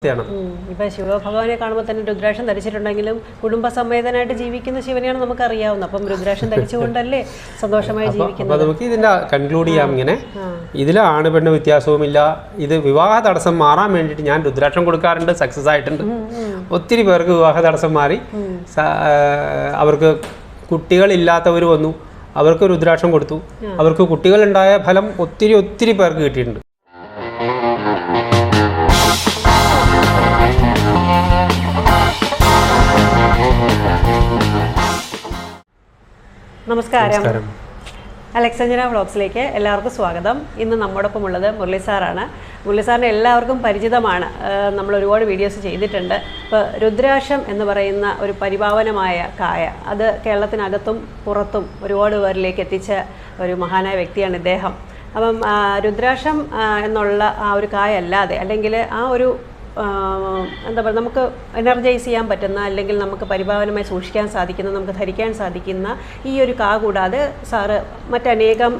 ഇപ്പം ശിവഭഗവാനെ കാണുമ്പോൾ തന്നെ രുദ്രാക്ഷം ധരിച്ചിട്ടുണ്ടെങ്കിലും കുടുംബസമേതനായിട്ട് ജീവിക്കുന്ന ശിവനെയാണ് നമുക്കറിയാവുന്നത്. അപ്പം രുദ്രാക്ഷം ധരിച്ചുകൊണ്ടല്ലേ സന്തോഷമായി ജീവിക്കുന്നത്. നമുക്ക് ഇതിന്റെ കൺക്ലൂഡ് ചെയ്യാം. ഇങ്ങനെ ഇതിൽ ആണ് പെണ്ണ് വ്യത്യാസവുമില്ല. ഇത് വിവാഹ തടസ്സം മാറാൻ വേണ്ടിയിട്ട് ഞാൻ രുദ്രാക്ഷം കൊടുക്കാറുണ്ട്, സക്സസ് ആയിട്ടുണ്ട്. ഒത്തിരി പേർക്ക് വിവാഹ തടസ്സം മാറി, അവർക്ക് കുട്ടികളില്ലാത്തവർ വന്നു, അവർക്ക് രുദ്രാക്ഷം കൊടുത്തു, അവർക്ക് കുട്ടികളുണ്ടായ ഫലം ഒത്തിരി പേർക്ക് കിട്ടിയിട്ടുണ്ട്. നമസ്കാരം. അലക്സഞ്ജന വ്ളോഗ്സിലേക്ക് എല്ലാവർക്കും സ്വാഗതം. ഇന്ന് നമ്മോടൊപ്പം ഉള്ളത് മുരളി സാറാണ്. മുരളി സാറിന് എല്ലാവർക്കും പരിചിതമാണ്, നമ്മൾ ഒരുപാട് വീഡിയോസ് ചെയ്തിട്ടുണ്ട്. ഇപ്പോൾ രുദ്രാക്ഷം എന്ന് പറയുന്ന ഒരു പരിപാവനമായ കായ, അത് കേരളത്തിനകത്തും പുറത്തും ഒരുപാട് പേരിലേക്ക് എത്തിച്ച ഒരു മഹാനായ വ്യക്തിയാണ് ഇദ്ദേഹം. അപ്പം രുദ്രാക്ഷം എന്നുള്ള ആ ഒരു കായ അല്ലാതെ, അല്ലെങ്കിൽ ആ ഒരു എന്താ പറയുക, നമുക്ക് എനർജൈസ് ചെയ്യാൻ പറ്റുന്ന, അല്ലെങ്കിൽ നമുക്ക് പരിഭാവനമായി സൂക്ഷിക്കാൻ സാധിക്കുന്ന, നമുക്ക് ധരിക്കാൻ സാധിക്കുന്ന ഈ ഒരു കാ കൂടാതെ സാറ് മറ്റനേകം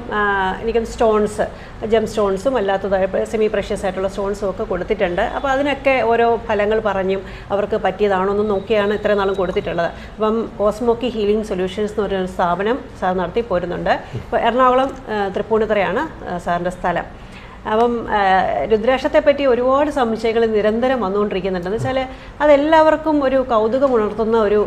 എനിക്കും സ്റ്റോൺസ്, ജം സ്റ്റോൺസും അല്ലാത്തതായ സെമി പ്രഷ്യസ് ആയിട്ടുള്ള സ്റ്റോൺസും ഒക്കെ കൊടുത്തിട്ടുണ്ട്. അപ്പോൾ അതിനൊക്കെ ഓരോ ഫലങ്ങൾ പറഞ്ഞും അവർക്ക് പറ്റിയതാണോ എന്ന് നോക്കിയാണ് ഇത്രയും നാളും കൊടുത്തിട്ടുള്ളത്. അപ്പം കോസ്മോക്കി ഹീലിംഗ് സൊല്യൂഷൻസ് എന്ന് പറയുന്ന സ്ഥാപനം സാർ നടത്തി പോരുന്നുണ്ട്. ഇപ്പോൾ എറണാകുളം തൃപ്പൂണിത്തുറയാണ് സാറിൻ്റെ സ്ഥലം. അപ്പം രുദ്രാക്ഷത്തെ പറ്റി ഒരുപാട് സംശയങ്ങൾ നിരന്തരം വന്നുകൊണ്ടിരിക്കുന്നുണ്ട്. എന്ന് വെച്ചാൽ അതെല്ലാവർക്കും ഒരു കൗതുകം ഉണർത്തുന്ന ഒരു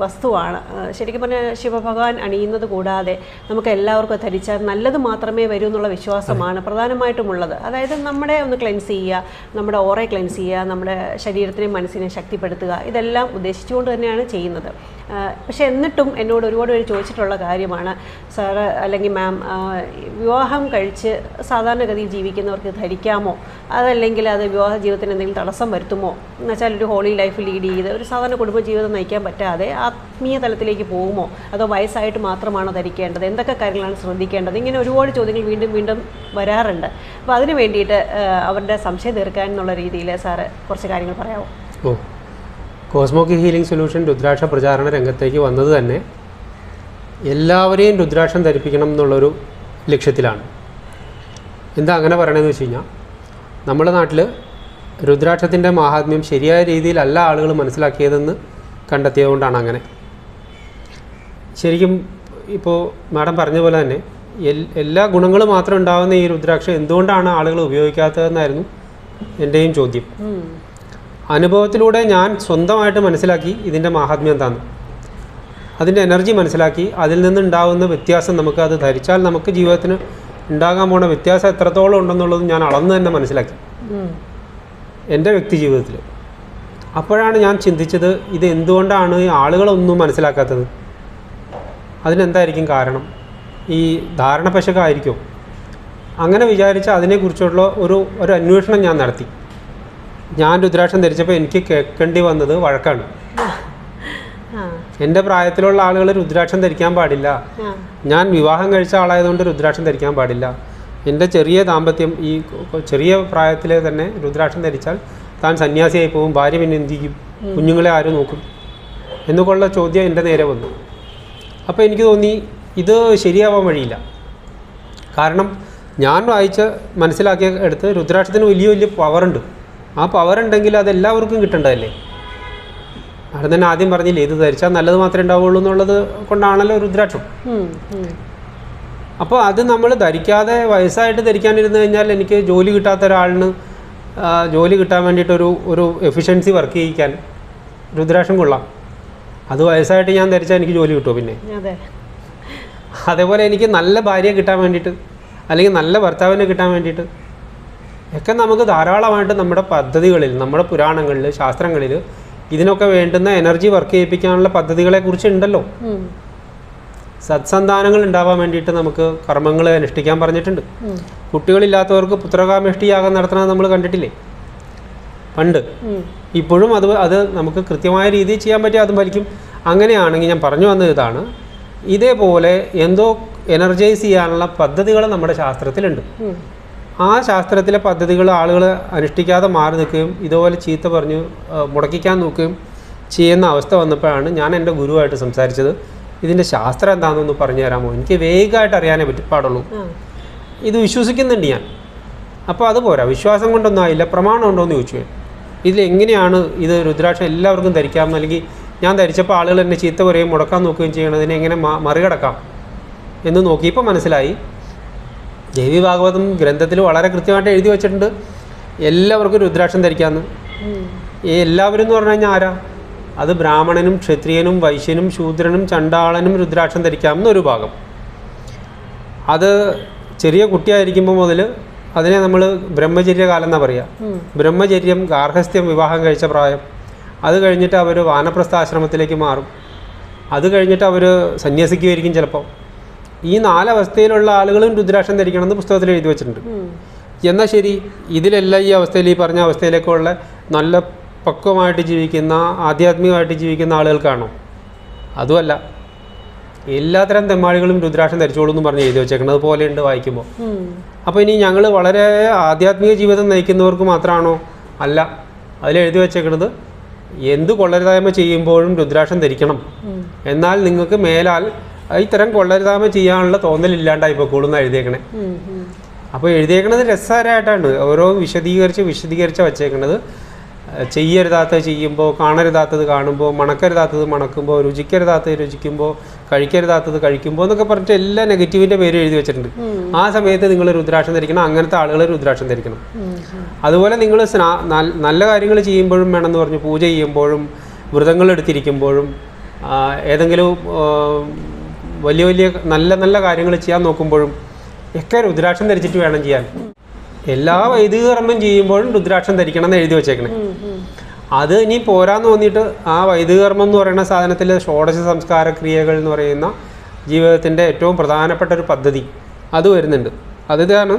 വസ്തുവാണ്. ശരിക്കും പറഞ്ഞാൽ ശിവഭഗവാൻ അണിയുന്നത് കൂടാതെ നമുക്ക് എല്ലാവർക്കും ധരിച്ചാൽ നല്ലത് മാത്രമേ വരൂ എന്നുള്ള വിശ്വാസമാണ് പ്രധാനമായിട്ടുമുള്ളത്. അതായത് നമ്മുടെ ഒന്ന് ക്ലെൻസ് ചെയ്യുക, നമ്മുടെ ഓറയെ ക്ലെൻസ് ചെയ്യുക, നമ്മുടെ ശരീരത്തിനെയും മനസ്സിനെയും ശക്തിപ്പെടുത്തുക, ഇതെല്ലാം ഉദ്ദേശിച്ചുകൊണ്ട് തന്നെയാണ് ചെയ്യുന്നത്. പക്ഷേ എന്നിട്ടും എന്നോട് ഒരുപാട് പേര് ചോദിച്ചിട്ടുള്ള കാര്യമാണ്, സാറ് അല്ലെങ്കിൽ മാം, വിവാഹം കഴിച്ച് സാധാരണഗതിയിൽ ജീവിക്കുന്നവർക്ക് ധരിക്കാമോ, അതല്ലെങ്കിൽ അത് വിവാഹ ജീവിതത്തിന് എന്തെങ്കിലും തടസ്സം വരുത്തുമോ? എന്നുവെച്ചാൽ ഒരു ഹോളി ലൈഫ് ലീഡ് ചെയ്ത് ഒരു സാധാരണ കുടുംബജീവിതം നയിക്കാൻ പറ്റാതെ ആത്മീയ തലത്തിലേക്ക് പോകുമോ, അതോ വയസ്സായിട്ട് മാത്രമാണോ ധരിക്കേണ്ടത്, എന്തൊക്കെ കാര്യങ്ങളാണ് ശ്രദ്ധിക്കേണ്ടത്? ഇങ്ങനെ ഒരുപാട് ചോദ്യങ്ങൾ വീണ്ടും വരാറുണ്ട്. അപ്പോൾ അതിന് വേണ്ടിയിട്ട് അവരുടെ സംശയം തീർക്കാൻ എന്നുള്ള രീതിയിൽ സാറ് കുറച്ച് കാര്യങ്ങൾ പറയാമോ? കോസ്മോക്കി ഹീലിംഗ് സൊല്യൂഷൻ രുദ്രാക്ഷ പ്രചാരണ രംഗത്തേക്ക് വന്നത് തന്നെ എല്ലാവരെയും രുദ്രാക്ഷം ധരിപ്പിക്കണം എന്നുള്ളൊരു ലക്ഷ്യത്തിലാണ്. എന്താ അങ്ങനെ പറയണമെന്ന് വെച്ച് കഴിഞ്ഞാൽ, നമ്മുടെ നാട്ടിൽ രുദ്രാക്ഷത്തിൻ്റെ മാഹാത്മ്യം ശരിയായ രീതിയിലല്ല ആളുകൾ മനസ്സിലാക്കിയതെന്ന് കണ്ടെത്തിയതുകൊണ്ടാണ് അങ്ങനെ. ശരിക്കും ഇപ്പോൾ മാഡം പറഞ്ഞ പോലെ തന്നെ എല്ലാ ഗുണങ്ങളും മാത്രം ഉണ്ടാകുന്ന ഈ രുദ്രാക്ഷം എന്തുകൊണ്ടാണ് ആളുകൾ ഉപയോഗിക്കാത്തതെന്നായിരുന്നു എൻ്റെയും ചോദ്യം. അനുഭവത്തിലൂടെ ഞാൻ സ്വന്തമായിട്ട് മനസ്സിലാക്കി ഇതിൻ്റെ മാഹാത്മ്യം എന്താണെന്ന്, അതിൻ്റെ എനർജി മനസ്സിലാക്കി, അതിൽ നിന്നുണ്ടാകുന്ന വ്യത്യാസം, നമുക്ക് അത് ധരിച്ചാൽ നമുക്ക് ജീവിതത്തിന് ഉണ്ടാകാൻ പോണ വ്യത്യാസം എത്രത്തോളം ഉണ്ടെന്നുള്ളത് ഞാൻ അളന്ന് തന്നെ മനസ്സിലാക്കി എൻ്റെ വ്യക്തി ജീവിതത്തിൽ. അപ്പോഴാണ് ഞാൻ ചിന്തിച്ചത്, ഇത് എന്തുകൊണ്ടാണ് ആളുകളൊന്നും മനസ്സിലാക്കാത്തത്, അതിനെന്തായിരിക്കും കാരണം? ഈ ധാരണപശകായിരിക്കും. അങ്ങനെ വിചാരിച്ച് അതിനെക്കുറിച്ചുള്ള ഒരു അന്വേഷണം ഞാൻ നടത്തി. ഞാൻ രുദ്രാക്ഷം ധരിച്ചപ്പോൾ എനിക്ക് കേൾക്കേണ്ടി വന്നത് വഴക്കാണ്. എൻ്റെ പ്രായത്തിലുള്ള ആളുകൾ രുദ്രാക്ഷം ധരിക്കാൻ പാടില്ല, ഞാൻ വിവാഹം കഴിച്ച ആളായതുകൊണ്ട് രുദ്രാക്ഷം ധരിക്കാൻ പാടില്ല, എൻ്റെ ചെറിയ ദാമ്പത്യം, ഈ ചെറിയ പ്രായത്തിലെ തന്നെ രുദ്രാക്ഷം ധരിച്ചാൽ താൻ സന്യാസിയായി പോകും, ഭാര്യ പിന്നെ എന്ത് ചെയ്യും, കുഞ്ഞുങ്ങളെ ആരും നോക്കും എന്നൊക്കെയുള്ള ചോദ്യം എൻ്റെ നേരെ വന്നു. അപ്പോൾ എനിക്ക് തോന്നി ഇത് ശരിയാവാൻ വഴിയില്ല. കാരണം ഞാൻ മനസ്സിലാക്കിയ എടുത്ത് രുദ്രാക്ഷത്തിന് വലിയ പവറുണ്ട്. ആ പവറുണ്ടെങ്കിൽ അതെല്ലാവർക്കും കിട്ടേണ്ടതല്ലേ? അവിടെ തന്നെ ആദ്യം പറഞ്ഞില്ലേ, ഇത് ധരിച്ചാൽ നല്ലത് മാത്രമേ ഉണ്ടാവുള്ളൂ എന്നുള്ളത് കൊണ്ടാണല്ലോ രുദ്രാക്ഷം. അപ്പോൾ അത് നമ്മൾ ധരിക്കാതെ വയസ്സായിട്ട് ധരിക്കാനിരുന്നു കഴിഞ്ഞാൽ, എനിക്ക് ജോലി കിട്ടാത്ത ഒരാളിന് ജോലി കിട്ടാൻ വേണ്ടിയിട്ടൊരു എഫിഷ്യൻസി വർക്ക് ചെയ്യിക്കാൻ രുദ്രാക്ഷം കൊള്ളാം. അത് വയസ്സായിട്ട് ഞാൻ ധരിച്ചാൽ എനിക്ക് ജോലി കിട്ടുമോ? പിന്നെ അതേപോലെ എനിക്ക് നല്ല ഭാര്യയെ കിട്ടാൻ വേണ്ടിയിട്ട്, അല്ലെങ്കിൽ നല്ല ഭർത്താവിനെ കിട്ടാൻ വേണ്ടിയിട്ട് ഒക്കെ നമുക്ക് ധാരാളമായിട്ട് നമ്മുടെ പദ്ധതികളിൽ, നമ്മുടെ പുരാണങ്ങളിൽ, ശാസ്ത്രങ്ങളിൽ ഇതിനൊക്കെ വേണ്ടുന്ന എനർജി വർക്ക് ചെയ്യിപ്പിക്കാനുള്ള പദ്ധതികളെക്കുറിച്ച് ഉണ്ടല്ലോ. സത്സന്താനങ്ങൾ ഉണ്ടാവാൻ വേണ്ടിയിട്ട് നമുക്ക് കർമ്മങ്ങൾ അനുഷ്ഠിക്കാൻ പറഞ്ഞിട്ടുണ്ട്. കുട്ടികളില്ലാത്തവർക്ക് പുത്രകാമേഷ്ടി യാഗം നടത്തണമെന്ന് നമ്മൾ കണ്ടിട്ടില്ലേ പണ്ട്? ഇപ്പോഴും അത് നമുക്ക് കൃത്യമായ രീതിയിൽ ചെയ്യാൻ പറ്റിയ അതും ഫലിക്കും. അങ്ങനെയാണെങ്കിൽ ഞാൻ പറഞ്ഞു വന്നത് ഇതാണ്, ഇതേപോലെ എന്തോ എനർജൈസ് ചെയ്യാനുള്ള പദ്ധതികൾ നമ്മുടെ ശാസ്ത്രത്തിലുണ്ട്. ആ ശാസ്ത്രത്തിലെ പദ്ധതികൾ ആളുകൾ അനുഷ്ഠിക്കാതെ മാറി നിൽക്കുകയും ഇതുപോലെ ചീത്ത പറഞ്ഞ് മുടക്കിക്കാൻ നോക്കുകയും ചെയ്യുന്ന അവസ്ഥ വന്നപ്പോഴാണ് ഞാൻ എൻ്റെ ഗുരുവായിട്ട് സംസാരിച്ചത്. ഇതിൻ്റെ ശാസ്ത്രം എന്താണെന്നൊന്ന് പറഞ്ഞു തരാമോ, എനിക്ക് വേഗമായിട്ട് അറിയാനേ പാടുള്ളൂ, ഇത് വിശ്വസിക്കുന്നുണ്ട് ഞാൻ. അപ്പോൾ അതുപോരാ, വിശ്വാസം കൊണ്ടൊന്നും ആയില്ല, പ്രമാണം ഉണ്ടോ എന്ന് ചോദിച്ചു. ഇതിലെങ്ങനെയാണ് ഇത് രുദ്രാക്ഷം എല്ലാവർക്കും ധരിക്കാം, അല്ലെങ്കിൽ ഞാൻ ധരിച്ചപ്പോൾ ആളുകൾ എന്നെ ചീത്ത പറയുകയും മുടക്കാൻ നോക്കുകയും ചെയ്യണതിനെ എങ്ങനെ മറികടക്കാം എന്ന് നോക്കിയപ്പോൾ മനസ്സിലായി. ദേവി ഭാഗവതം ഗ്രന്ഥത്തിൽ വളരെ കൃത്യമായിട്ട് എഴുതി വച്ചിട്ടുണ്ട് എല്ലാവർക്കും രുദ്രാക്ഷം ധരിക്കാമെന്ന്. ഈ എല്ലാവരും എന്ന് പറഞ്ഞു കഴിഞ്ഞാൽ ആരാ? അത് ബ്രാഹ്മണനും ക്ഷത്രിയനും വൈശ്യനും ശൂദ്രനും ചണ്ടാളനും രുദ്രാക്ഷം ധരിക്കാമെന്നൊരു ഭാഗം. അത് ചെറിയ കുട്ടിയായിരിക്കുമ്പോൾ മുതൽ അതിനെ നമ്മൾ ബ്രഹ്മചര്യകാലം എന്നാണ് പറയുക. ബ്രഹ്മചര്യം, ഗാർഹസ്ഥ്യം, വിവാഹം കഴിച്ച പ്രായം, അത് കഴിഞ്ഞിട്ട് അവർ വാനപ്രസ്ഥാശ്രമത്തിലേക്ക് മാറും, അത് കഴിഞ്ഞിട്ട് അവർ സന്യസിക്കുമായിരിക്കും ചിലപ്പോൾ. ഈ 4 അവസ്ഥയിലുള്ള ആളുകളും രുദ്രാക്ഷം ധരിക്കണമെന്ന് പുസ്തകത്തിൽ എഴുതി വെച്ചിട്ടുണ്ട്. എന്നാൽ ശരി, ഇതിലെല്ലാം ഈ അവസ്ഥയിൽ, ഈ പറഞ്ഞ അവസ്ഥയിലേക്കുള്ള നല്ല പക്വമായിട്ട് ജീവിക്കുന്ന, ആധ്യാത്മികമായിട്ട് ജീവിക്കുന്ന ആളുകൾക്കാണോ? അതുമല്ല. എല്ലാത്തരം തെമ്മാടികളും രുദ്രാക്ഷം ധരിച്ചോളൂ എന്ന് പറഞ്ഞ് എഴുതി വെച്ചേക്കുന്നത് പോലെയുണ്ട് വായിക്കുമ്പോൾ. അപ്പോൾ ഇനി ഞങ്ങൾ വളരെ ആധ്യാത്മിക ജീവിതം നയിക്കുന്നവർക്ക് മാത്രമാണോ? അല്ല. അതിലെഴുതി വെച്ചേക്കുന്നത് എന്ത് കൊള്ളരുതായ്മ ചെയ്യുമ്പോഴും രുദ്രാക്ഷം ധരിക്കണം, എന്നാൽ നിങ്ങൾക്ക് മേലാൽ ഇത്തരം കൊള്ളരുതായ്മ ചെയ്യാനുള്ള തോന്നലില്ലാണ്ടായി പോയിക്കോളൂ എന്ന് എഴുതിയേക്കണേ. അപ്പോൾ എഴുതിയേക്കണത് രസകരമായിട്ടാണ് ഓരോ വിശദീകരിച്ച് വച്ചേക്കണത്. ചെയ്യരുതാത്തത് ചെയ്യുമ്പോൾ, കാണരുതാത്തത് കാണുമ്പോൾ, മണക്കരുതാത്തത് മണക്കുമ്പോൾ, രുചിക്കരുതാത്തത് രുചിക്കുമ്പോൾ, കഴിക്കരുതാത്തത് കഴിക്കുമ്പോൾ എന്നൊക്കെ പറഞ്ഞിട്ട് എല്ലാ നെഗറ്റീവിൻ്റെ പേര് എഴുതി വെച്ചിട്ടുണ്ട്. ആ സമയത്ത് നിങ്ങൾ രുദ്രാക്ഷം ധരിക്കണം, അങ്ങനത്തെ ആളുകൾ രുദ്രാക്ഷം ധരിക്കണം. അതുപോലെ നിങ്ങൾ നല്ല കാര്യങ്ങൾ ചെയ്യുമ്പോഴും വേണമെന്ന് പറഞ്ഞു, പൂജ ചെയ്യുമ്പോഴും വ്രതങ്ങൾ എടുത്തിരിക്കുമ്പോഴും ഏതെങ്കിലും വലിയ വലിയ നല്ല കാര്യങ്ങൾ ചെയ്യാൻ നോക്കുമ്പോഴും ഒക്കെ രുദ്രാക്ഷം ധരിച്ചിട്ട് വേണം ചെയ്യാൻ. എല്ലാ വൈദിക കർമ്മം ചെയ്യുമ്പോഴും രുദ്രാക്ഷം ധരിക്കണം എന്ന് എഴുതി വെച്ചേക്കണേ. അത് ഇനി പോരാന്ന് തോന്നിയിട്ട് ആ വൈദിക കർമ്മം എന്ന് പറയുന്ന സാധനത്തിൽ ഷോഡശ സംസ്കാര ക്രിയകൾ എന്ന് പറയുന്ന ജീവിതത്തിൻ്റെ ഏറ്റവും പ്രധാനപ്പെട്ട ഒരു പദ്ധതി അത് വരുന്നുണ്ട്. അതിതാണ്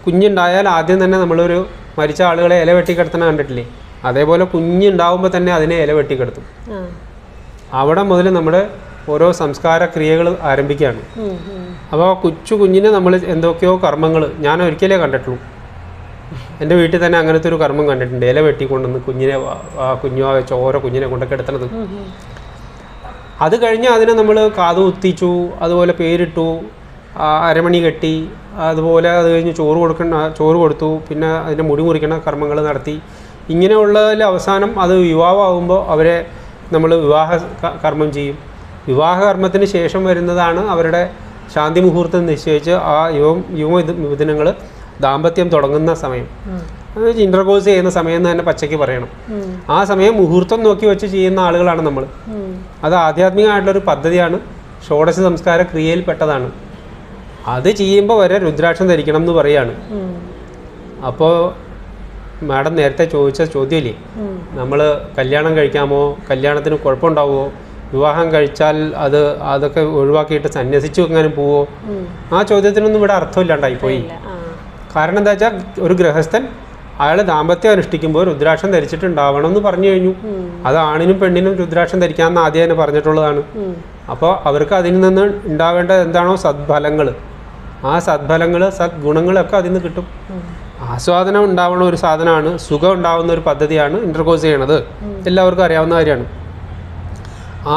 കുഞ്ഞുണ്ടായാൽ ആദ്യം തന്നെ നമ്മളൊരു മരിച്ച ആളുകളെ ഇല വെട്ടിക്കിടത്തണ കണ്ടിട്ടില്ലേ? അതേപോലെ കുഞ്ഞുണ്ടാവുമ്പോൾ തന്നെ അതിനെ ഇല വെട്ടിക്കിടത്തും. അവിടെ മുതൽ നമ്മുടെ ഓരോ സംസ്കാര ക്രിയകൾ ആരംഭിക്കുകയാണ്. അപ്പോൾ കുഞ്ഞിന് നമ്മൾ എന്തൊക്കെയോ കർമ്മങ്ങൾ ഞാൻ ഒരിക്കലേ കണ്ടിട്ടുള്ളൂ. എൻ്റെ വീട്ടിൽ തന്നെ അങ്ങനത്തെ ഒരു കർമ്മം കണ്ടിട്ടുണ്ട്. ഇല വെട്ടിക്കൊണ്ടുവന്ന് ചോര കുഞ്ഞിനെ കൊണ്ടൊക്കെ എടുത്തത്. അത് കഴിഞ്ഞ് അതിനെ നമ്മൾ കാതു കുത്തിച്ചു, അതുപോലെ പേരിട്ടു, അരമണി കെട്ടി, അതുപോലെ അത് കഴിഞ്ഞ് ചോറ് കൊടുത്തു, പിന്നെ അതിൻ്റെ മുടി മുറിക്കണ കർമ്മങ്ങൾ നടത്തി. ഇങ്ങനെയുള്ളതിൽ അവസാനം അത് യുവാവാകുമ്പോൾ അവരെ നമ്മൾ വിവാഹ കർമ്മം ചെയ്യും. വിവാഹ കർമ്മത്തിന് ശേഷം വരുന്നതാണ് അവരുടെ ശാന്തി മുഹൂർത്തം നിശ്ചയിച്ച് ആ യുവമിഥുനങ്ങൾ ദാമ്പത്യം തുടങ്ങുന്ന സമയം. ഇന്റർകോഴ്സ് ചെയ്യുന്ന സമയം എന്ന് തന്നെ പച്ചയ്ക്ക് പറയണം. ആ സമയം മുഹൂർത്തം നോക്കി വെച്ച് ചെയ്യുന്ന ആളുകളാണ് നമ്മൾ. അത് ആധ്യാത്മികമായിട്ടുള്ളൊരു പദ്ധതിയാണ്, ഷോഡശ സംസ്കാര ക്രിയയിൽപ്പെട്ടതാണ്. അത് ചെയ്യുമ്പോൾ വരെ രുദ്രാക്ഷം ധരിക്കണം എന്ന് പറയുകയാണ്. അപ്പോൾ മാഡം നേരത്തെ ചോദിച്ച ചോദ്യമില്ലേ, നമ്മൾ കല്യാണം കഴിക്കാമോ, കല്യാണത്തിന് കുഴപ്പമുണ്ടാവുമോ, വിവാഹം കഴിച്ചാൽ അതൊക്കെ ഒഴിവാക്കിയിട്ട് സന്യസിച്ചു എങ്ങാനും പോവോ? ആ ചോദ്യത്തിനൊന്നും ഇവിടെ അർത്ഥമില്ലാണ്ടായിപ്പോയി. കാരണം എന്താ വെച്ചാൽ ഒരു ഗൃഹസ്ഥൻ അയാൾ ദാമ്പത്യം അനുഷ്ഠിക്കുമ്പോൾ രുദ്രാക്ഷം ധരിച്ചിട്ടുണ്ടാവണം എന്ന് പറഞ്ഞു കഴിഞ്ഞു. അത് ആണിനും പെണ്ണിനും രുദ്രാക്ഷം ധരിക്കാമെന്ന് ആദ്യം തന്നെ പറഞ്ഞിട്ടുള്ളതാണ്. അപ്പോൾ അവർക്ക് അതിൽ നിന്ന് ഉണ്ടാവേണ്ട എന്താണോ സദ്ഫലങ്ങൾ, ആ സദ്ഫലങ്ങൾ സദ്ഗുണങ്ങളൊക്കെ അതിൽ നിന്ന് കിട്ടും. ആസ്വാദനം ഉണ്ടാവുന്ന ഒരു സാധനമാണ്, സുഖം ഉണ്ടാവുന്ന ഒരു പദ്ധതിയാണ് ഇന്റർകോഴ്സ് ചെയ്യണത്. എല്ലാവർക്കും അറിയാവുന്ന കാര്യമാണ്.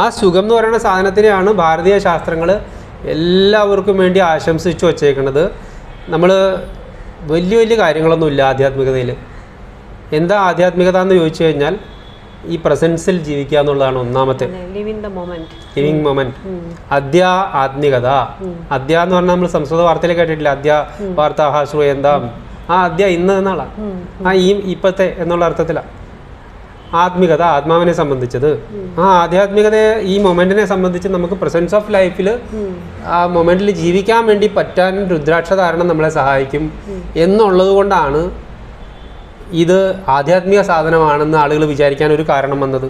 ആ സുഖം എന്ന് പറയുന്ന സാധനത്തിനെയാണ് ഭാരതീയ ശാസ്ത്രങ്ങൾ എല്ലാവർക്കും വേണ്ടി ആശംസിച്ചു വച്ചേക്കുന്നത്. നമ്മൾ വലിയ കാര്യങ്ങളൊന്നുമില്ല ആധ്യാത്മികതയിൽ. എന്താ ആധ്യാത്മികത എന്ന് ചോദിച്ചു കഴിഞ്ഞാൽ ഈ പ്രസൻസിൽ ജീവിക്കുക എന്നുള്ളതാണ് ഒന്നാമത്തെ. Living moment. ആത്മികത. അദ്യ എന്ന് പറഞ്ഞാൽ നമ്മൾ സംസ്കൃത വാർത്തയിൽ കേട്ടിട്ടില്ല, അദ്യ വാർത്ത ശ്രൂയന്താം. ആ അദ്യ ഇന്ന് എന്നാളാണ്, ആ ഇപ്പത്തെ എന്നുള്ള അർത്ഥത്തിലാണ് ആത്മികത, ആത്മാവിനെ സംബന്ധിച്ചത്. ആ ആധ്യാത്മികതയെ, ഈ മൊമെന്റിനെ സംബന്ധിച്ച് നമുക്ക് പ്രസൻസ് ഓഫ് ലൈഫിൽ ആ മൊമെന്റിൽ ജീവിക്കാൻ വേണ്ടി പറ്റാൻ രുദ്രാക്ഷധാരണം നമ്മളെ സഹായിക്കും എന്നുള്ളത് കൊണ്ടാണ് ഇത് ആധ്യാത്മിക സാധനമാണെന്ന് ആളുകൾ വിചാരിക്കാൻ ഒരു കാരണം വന്നത്.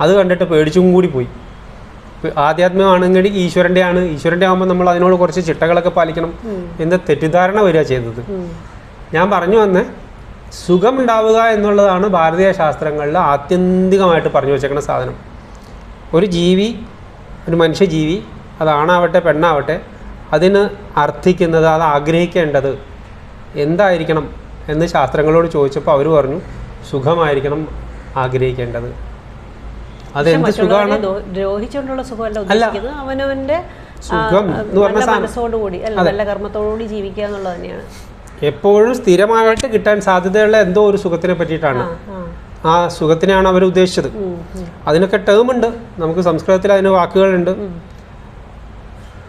അത് കണ്ടിട്ട് പേടിച്ചും കൂടി പോയി. ആധ്യാത്മികമാണെങ്കിൽ ഈശ്വരൻ്റെ ആകുമ്പോൾ നമ്മൾ അതിനോട് കുറച്ച് ചിട്ടകളൊക്കെ പാലിക്കണം എന്ന തെറ്റിദ്ധാരണ വരിക ചെയ്തത്. ഞാൻ പറഞ്ഞു വന്നേ, സുഖമുണ്ടാവുക എന്നുള്ളതാണ് ഭാരതീയ ശാസ്ത്രങ്ങളിൽ ആത്യന്തികമായിട്ട് പറഞ്ഞു വച്ചേക്കുന്ന സാധനം. ഒരു ജീവി, ഒരു മനുഷ്യജീവി, അതാണാവട്ടെ പെണ്ണാവട്ടെ, അതിന് അർത്ഥിക്കുന്നത്, അത് ആഗ്രഹിക്കേണ്ടത് എന്തായിരിക്കണം എന്ന് ശാസ്ത്രങ്ങളോട് ചോദിച്ചപ്പോൾ അവർ പറഞ്ഞു, സുഖമായിരിക്കണം ആഗ്രഹിക്കേണ്ടത്. അതെന്ത് സുഖമാണ്? അല്ല, അവനവന്റെ സുഖം എന്ന് പറഞ്ഞ മനസ്സോടുകൂടി നല്ല കർമ്മത്തോടുകൂടി ജീവിക്കുക എന്നുള്ളത് തന്നെയാണ്. എപ്പോഴും സ്ഥിരമായിട്ട് കിട്ടാൻ സാധ്യതയുള്ള എന്തോ ഒരു സുഖത്തിനെ പറ്റിയിട്ടാണ്. ആ സുഖത്തിനെയാണ് അവർ ഉദ്ദേശിച്ചത്. അതിനൊക്കെ ടേം ഉണ്ട്, നമുക്ക് സംസ്കൃതത്തിൽ അതിന് വാക്കുകളുണ്ട്.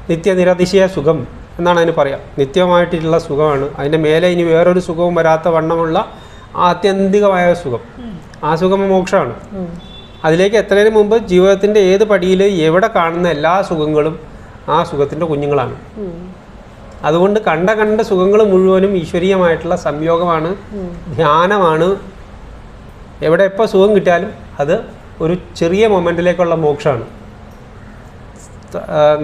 നിത്യനിരതിശയ സുഖം എന്നാണ് അതിന് പറയാം. നിത്യമായിട്ടുള്ള സുഖമാണ്. അതിൻ്റെ മേലെ ഇനി വേറൊരു സുഖവും വരാത്ത വണ്ണമുള്ള ആത്യന്തികമായ സുഖം. ആ സുഖം മോക്ഷമാണ്. അതിലേക്ക് എത്തുന്നതിന് മുമ്പ് ജീവിതത്തിൻ്റെ ഏത് പടിയിൽ എവിടെ കാണുന്ന എല്ലാ സുഖങ്ങളും ആ സുഖത്തിൻ്റെ കുഞ്ഞുങ്ങളാണ്. അതുകൊണ്ട് കണ്ട സുഖങ്ങൾ മുഴുവനും ഈശ്വരീയമായിട്ടുള്ള സംയോഗമാണ്, ധ്യാനമാണ്. എവിടെ എപ്പോൾ സുഖം കിട്ടിയാലും അത് ഒരു ചെറിയ മൊമെൻറ്റിലേക്കുള്ള മോക്ഷമാണ്.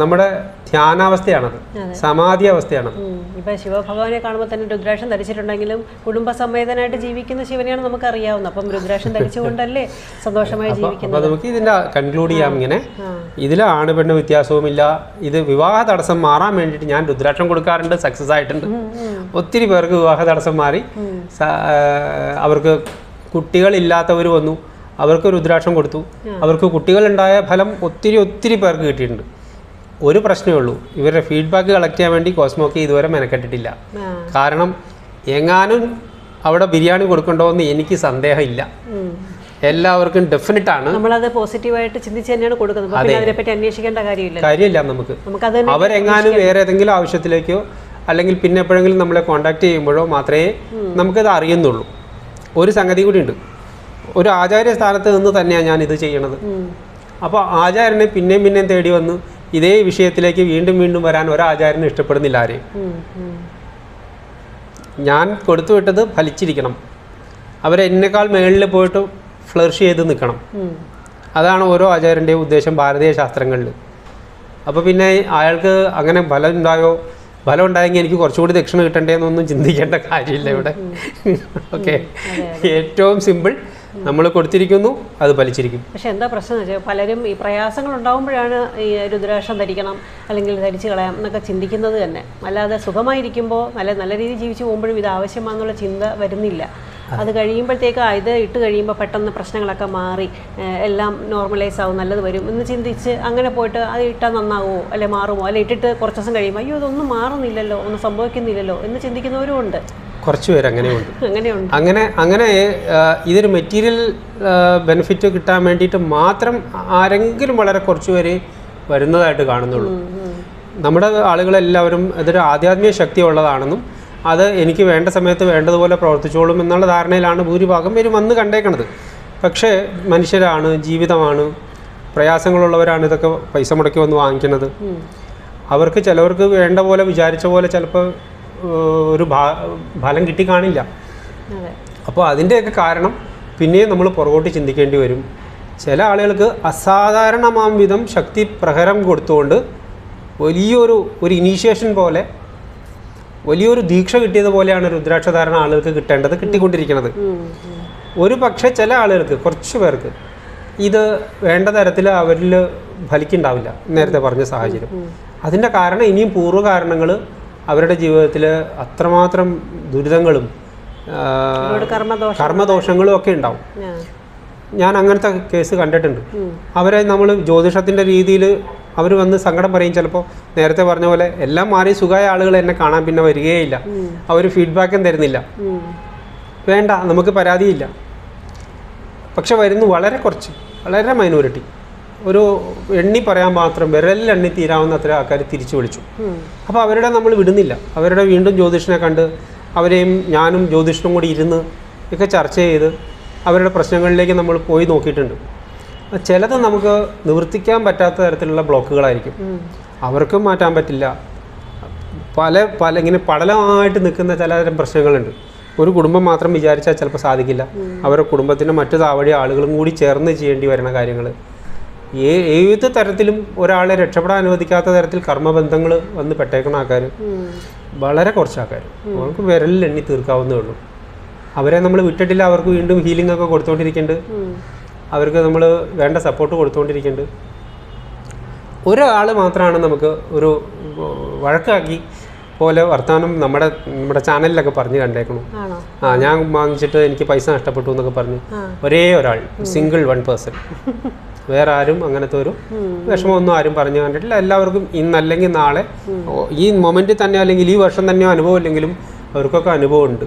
നമ്മുടെ ധ്യാനാവസ്ഥയാണത്, സമാധി അവസ്ഥയാണത്. ഇപ്പം ശിവഭഗവാനെ കാണുമ്പോൾ തന്നെ രുദ്രാക്ഷം ധരിച്ചിട്ടുണ്ടെങ്കിലും കുടുംബസമേതനായിട്ട് ജീവിക്കുന്ന ശിവനെയാണ് നമുക്ക് അറിയാവുന്നത്. അപ്പം രുദ്രാക്ഷം ധരിച്ചുകൊണ്ടല്ലേ സന്തോഷമായി ജീവിക്കുന്നത്. അപ്പോൾ നമുക്ക് ഇതിൻ്റെ കൺക്ലൂഡ് ചെയ്യാം ഇങ്ങനെ, ഇതിൽ ആണ് പെണ്ണ് വ്യത്യാസവുമില്ല. ഇത് വിവാഹ തടസ്സം മാറാൻ വേണ്ടിയിട്ട് ഞാൻ രുദ്രാക്ഷം കൊടുക്കാറുണ്ട്, സക്സസ് ആയിട്ടുണ്ട്. ഒത്തിരി പേർക്ക് വിവാഹ തടസ്സം മാറി. അവർക്ക് കുട്ടികളില്ലാത്തവർ വന്നു, അവർക്ക് രുദ്രാക്ഷം കൊടുത്തു, അവർക്ക് കുട്ടികളുണ്ടായ ഫലം ഒത്തിരി പേർക്ക് കിട്ടിയിട്ടുണ്ട്. ഒരു പ്രശ്നമേ ഉള്ളൂ, ഇവരുടെ ഫീഡ്ബാക്ക് കളക്ട് ചെയ്യാൻ വേണ്ടി കോസ്മോക്ക് ഇതുവരെ മെനക്കെട്ടിട്ടില്ല. കാരണം എങ്ങാനും അവിടെ ബിരിയാണി കൊടുക്കണ്ടോ എന്ന് എനിക്ക് സന്ദേഹമില്ല. എല്ലാവർക്കും ഡെഫിനറ്റ് ആണ്. നമ്മളത് പോസിറ്റീവായിട്ട് ചിന്തിച്ച് തന്നെയാണ് കൊടുക്കുന്നത്. അതിനെപ്പറ്റി അന്വേഷിക്കേണ്ട കാര്യമില്ല നമുക്ക്. അവരെങ്ങാനും വേറെ ഏതെങ്കിലും ആവശ്യത്തിലേക്കോ അല്ലെങ്കിൽ പിന്നെ എപ്പോഴെങ്കിലും നമ്മളെ കോൺടാക്ട് ചെയ്യുമ്പോഴോ മാത്രമേ നമുക്കത് അറിയുന്നുള്ളൂ. ഒരു സംഗതി കൂടി ഉണ്ട്, ഒരു ആചാര്യ സ്ഥാനത്ത് നിന്ന് തന്നെയാണ് ഞാൻ ഇത് ചെയ്യണത്. അപ്പോൾ ആചാര്യനെ പിന്നെയും തേടി വന്ന് ഇതേ വിഷയത്തിലേക്ക് വീണ്ടും വരാൻ ഒരാചാര്യനും ഇഷ്ടപ്പെടുന്നില്ല ആരെയും. ഞാൻ കൊടുത്തു വിട്ടത് ഫലിച്ചിരിക്കണം, അവരെന്നേക്കാൾ മേളിൽ പോയിട്ട് ഫ്ലറിഷ് ചെയ്ത് നിൽക്കണം. അതാണ് ഓരോ ആചാര്യൻ്റെയും ഉദ്ദേശം ഭാരതീയ ശാസ്ത്രങ്ങളിൽ. അപ്പോൾ പിന്നെ അയാൾക്ക് അങ്ങനെ ഫലം ഉണ്ടായെങ്കിൽ എനിക്ക് കുറച്ചുകൂടി ദക്ഷിണ കിട്ടണ്ടേന്നൊന്നും ചിന്തിക്കേണ്ട കാര്യമില്ല ഇവിടെ. ഓക്കെ, ഏറ്റവും സിമ്പിൾ, നമ്മൾ കൊടുത്തിരിക്കുന്നു, അത് ഫലിച്ചിരിക്കും. പക്ഷെ എന്താ പ്രശ്നം എന്ന് വെച്ചാൽ പലരും ഈ പ്രയാസങ്ങൾ ഉണ്ടാകുമ്പോഴാണ് ഈ രുദ്രാക്ഷം ധരിക്കണം അല്ലെങ്കിൽ ധരിച്ചു കളയാം എന്നൊക്കെ ചിന്തിക്കുന്നത് തന്നെ. അല്ലാതെ സുഖമായിരിക്കുമ്പോൾ നല്ല രീതിയിൽ ജീവിച്ചു പോകുമ്പോഴും ഇത് ആവശ്യമാണെന്നുള്ള ചിന്ത വരുന്നില്ല. അത് കഴിയുമ്പോഴത്തേക്ക് ഇത് ഇട്ട് കഴിയുമ്പോൾ പെട്ടെന്ന് പ്രശ്നങ്ങളൊക്കെ മാറി എല്ലാം നോർമലൈസ് ആവും, നല്ലത് വരും എന്ന് ചിന്തിച്ച് അങ്ങനെ പോയിട്ട് അത് ഇട്ടാൽ നന്നാവുമോ അല്ലെ മാറുമോ, അല്ലെ ഇട്ടിട്ട് കുറച്ച് ദിവസം കഴിയുമ്പോൾ അയ്യോ ഇതൊന്നും മാറുന്നില്ലല്ലോ, ഒന്നും സംഭവിക്കുന്നില്ലല്ലോ എന്ന് ചിന്തിക്കുന്നവരും ഉണ്ട്. കുറച്ച് പേര് അങ്ങനെയുണ്ട്. അങ്ങനെ ഇതൊരു മെറ്റീരിയൽ ബെനിഫിറ്റ് കിട്ടാൻ വേണ്ടിയിട്ട് മാത്രം ആരെങ്കിലും വളരെ കുറച്ച് പേര് വരുന്നതായിട്ട് കാണുന്നുള്ളൂ. നമ്മുടെ ആളുകളെല്ലാവരും ഇതൊരു ആധ്യാത്മിക ശക്തി ഉള്ളതാണെന്നും അത് എനിക്ക് വേണ്ട സമയത്ത് വേണ്ടതുപോലെ പ്രവർത്തിച്ചോളും എന്നുള്ള ധാരണയിലാണ് ഭൂരിഭാഗം പേരും വന്ന് കണ്ടേക്കണത്. പക്ഷേ മനുഷ്യരാണ്, ജീവിതമാണ്, പ്രയാസങ്ങളുള്ളവരാണ് ഇതൊക്കെ പൈസ മുടക്കി വന്ന് വാങ്ങിക്കുന്നത്. ചിലവർക്ക് വേണ്ട പോലെ വിചാരിച്ച പോലെ ചിലപ്പോൾ ഒരു ഫലം കിട്ടിക്കാണില്ല. അപ്പോൾ അതിൻ്റെയൊക്കെ കാരണം പിന്നെയും നമ്മൾ പുറകോട്ട് ചിന്തിക്കേണ്ടി വരും. ചില ആളുകൾക്ക് അസാധാരണമാം വിധം ശക്തി പ്രഹരം കൊടുത്തുകൊണ്ട് വലിയൊരു ഇനീഷ്യേഷൻ പോലെ വലിയൊരു ദീക്ഷ കിട്ടിയതുപോലെയാണ് രുദ്രാക്ഷധാരണ ആളുകൾക്ക് കിട്ടിക്കൊണ്ടിരിക്കുന്നത്. ഒരു പക്ഷേ ചില ആളുകൾക്ക്, കുറച്ച് പേർക്ക് ഇത് വേണ്ട തരത്തിൽ അവരിൽ ഫലിക്കുണ്ടാവില്ല, നേരത്തെ പറഞ്ഞ സാഹചര്യം. അതിൻ്റെ കാരണം ഇനിയും പൂർവ്വ കാരണങ്ങൾ അവരുടെ ജീവിതത്തിൽ അത്രമാത്രം ദുരിതങ്ങളും കർമ്മദോഷങ്ങളും ഒക്കെ ഉണ്ടാവും. ഞാൻ അങ്ങനത്തെ കേസ് കണ്ടിട്ടുണ്ട്. അവരെ നമ്മൾ ജ്യോതിഷത്തിൻ്റെ രീതിയിൽ അവർ വന്ന് സങ്കടം പറയും. ചിലപ്പോൾ നേരത്തെ പറഞ്ഞ പോലെ എല്ലാം മാറി സുഖമായ ആളുകൾ എന്നെ കാണാൻ പിന്നെ വരികയില്ല, അവർ ഫീഡ്ബാക്കും തരുന്നില്ല. വേണ്ട, നമുക്ക് പരാതിയില്ല. പക്ഷെ വരുന്നു വളരെ കുറച്ച്, വളരെ മൈനോറിറ്റി. ഒരു എണ്ണി പറയാൻ മാത്രം, വിരലിലെണ്ണി തീരാവുന്ന അത്ര ആൾക്കാർ തിരിച്ചു വിളിച്ചു. അപ്പോൾ അവരുടെ നമ്മൾ വിടുന്നില്ല. അവരുടെ വീണ്ടും ജ്യോതിഷനെ കണ്ട് അവരെയും ഞാനും ജ്യോതിഷനും കൂടി ഇരുന്ന് ഒക്കെ ചർച്ച ചെയ്ത് അവരുടെ പ്രശ്നങ്ങളിലേക്ക് നമ്മൾ പോയി നോക്കിയിട്ടുണ്ട്. ചിലത് നമുക്ക് നിവർത്തിക്കാൻ പറ്റാത്ത തരത്തിലുള്ള ബ്ലോക്കുകളായിരിക്കും, അവർക്കും മാറ്റാൻ പറ്റില്ല. പല ഇങ്ങനെ പടലമായിട്ട് നിൽക്കുന്ന ചിലതരം പ്രശ്നങ്ങളുണ്ട്. ഒരു കുടുംബം മാത്രം വിചാരിച്ചാൽ ചിലപ്പോൾ സാധിക്കില്ല. അവരുടെ കുടുംബത്തിൻ്റെ മറ്റു താവഴി ആളുകളും കൂടി ചേർന്ന് ചെയ്യേണ്ടി വരുന്ന കാര്യങ്ങൾ. ഏത് തരത്തിലും ഒരാളെ രക്ഷപ്പെടാൻ അനുവദിക്കാത്ത തരത്തിൽ കർമ്മബന്ധങ്ങൾ വന്ന് പെട്ടേക്കുന്ന ആൾക്കാർ വളരെ കുറച്ച് ആൾക്കാർ. അവർക്ക് വിരലിൽ എണ്ണി തീർക്കാവുന്നേ ഉള്ളൂ. അവരെ നമ്മൾ വിട്ടിട്ടില്ല. അവർക്ക് വീണ്ടും ഹീലിംഗ് ഒക്കെ കൊടുത്തുകൊണ്ടിരിക്കുന്നുണ്ട്. അവർക്ക് നമ്മൾ വേണ്ട സപ്പോർട്ട് കൊടുത്തുകൊണ്ടിരിക്കുന്നുണ്ട്. ഒരാൾ മാത്രമാണ് നമുക്ക് ഒരു വഴക്കാക്കി പോലെ വർത്തമാനം നമ്മുടെ ചാനലിലൊക്കെ പറഞ്ഞ് കണ്ടേക്കണം. ഞാൻ വാങ്ങിച്ചിട്ട് എനിക്ക് പൈസ നഷ്ടപ്പെട്ടു എന്നൊക്കെ പറഞ്ഞ് ഒരേ ഒരാൾ, സിംഗിൾ 1 പേഴ്സൺ. വേറെ ആരും അങ്ങനത്തെ ഒരു വിഷമമൊന്നും ആരും പറഞ്ഞു കണ്ടിട്ടില്ല. എല്ലാവർക്കും ഇന്നല്ലെങ്കിൽ നാളെ, ഈ മൊമെൻറ്റിൽ തന്നെ അല്ലെങ്കിൽ ഈ വർഷം തന്നെയോ അനുഭവം ഇല്ലെങ്കിലും അവർക്കൊക്കെ അനുഭവമുണ്ട്.